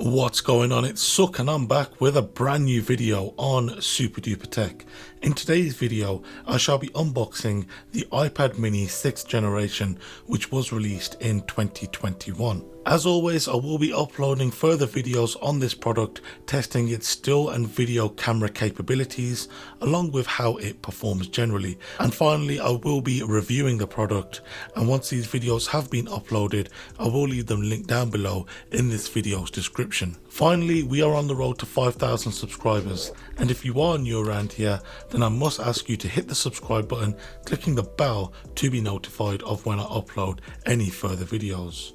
What's going on? It's Suck and I'm back with a brand new video on SuperDuprTech. In today's video, I shall be unboxing the iPad mini 6th generation, which was released in 2021. As always, I will be uploading further videos on this product, testing its still and video camera capabilities, along with how it performs generally. And finally, I will be reviewing the product, and once these videos have been uploaded, I will leave them linked down below in this video's description. Finally, we are on the road to 5,000 subscribers, and if you are new around here, then I must ask you to hit the subscribe button, clicking the bell to be notified of when I upload any further videos.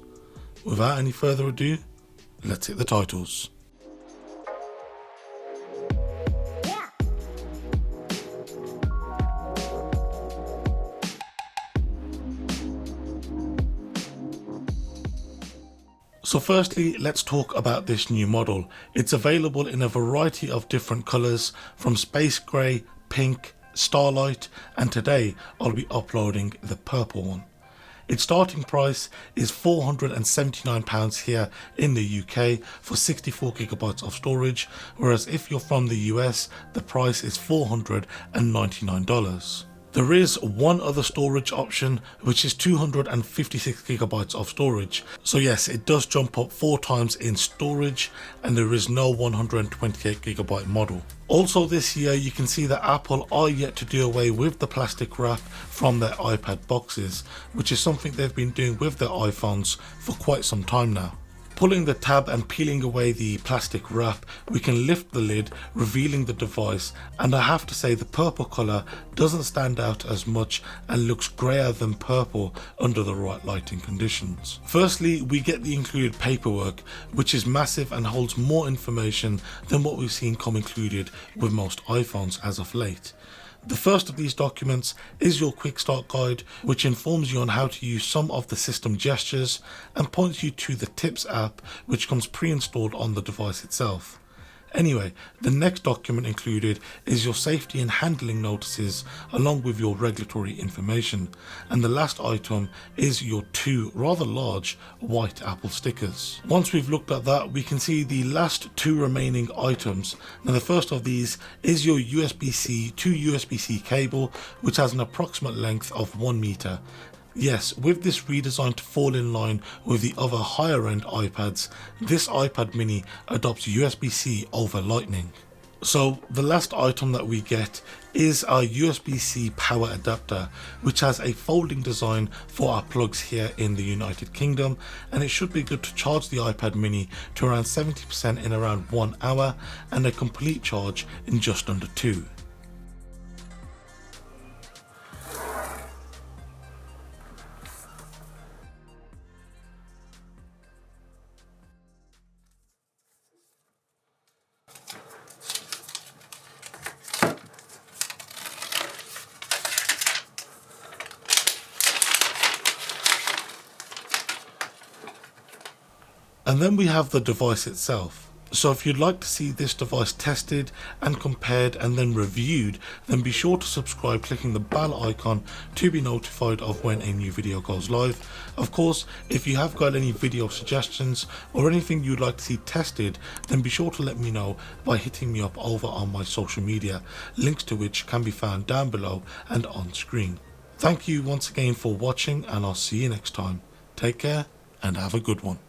Without any further ado, let's hit the titles. So firstly, let's talk about this new model. It's available in a variety of different colours, from space grey, pink, starlight, and today I'll be uploading the purple one. Its starting price is £479 here in the UK for 64GB of storage, whereas if you're from the US, the price is $499. There is one other storage option, which is 256GB of storage. So yes, it does jump up 4 times in storage, and there is no 128GB model. Also this year, you can see that Apple are yet to do away with the plastic wrap from their iPad boxes, which is something they've been doing with their iPhones for quite some time now. Pulling the tab and peeling away the plastic wrap, we can lift the lid, revealing the device, and I have to say the purple colour doesn't stand out as much and looks greyer than purple under the right lighting conditions. Firstly, we get the included paperwork, which is massive and holds more information than what we've seen come included with most iPhones as of late. The first of these documents is your quick start guide, which informs you on how to use some of the system gestures and points you to the Tips app, which comes pre-installed on the device itself. Anyway, the next document included is your safety and handling notices along with your regulatory information, and the last item is your 2 rather large white Apple stickers. Once we've looked at that, we can see the last 2 remaining items. Now the first of these is your USB-C to USB-C cable, which has an approximate length of 1 meter. Yes, with this redesign to fall in line with the other higher end iPads, this iPad mini adopts USB-C over Lightning. So the last item that we get is our USB-C power adapter, which has a folding design for our plugs here in the United Kingdom, and it should be good to charge the iPad mini to around 70% in around 1 hour and a complete charge in just under 2. And then we have the device itself. So if you'd like to see this device tested and compared and then reviewed, then be sure to subscribe clicking the bell icon to be notified of when a new video goes live. Of course, if you have got any video suggestions or anything you'd like to see tested, then be sure to let me know by hitting me up over on my social media, links to which can be found down below and on screen. Thank you once again for watching, and I'll see you next time. Take care and have a good one.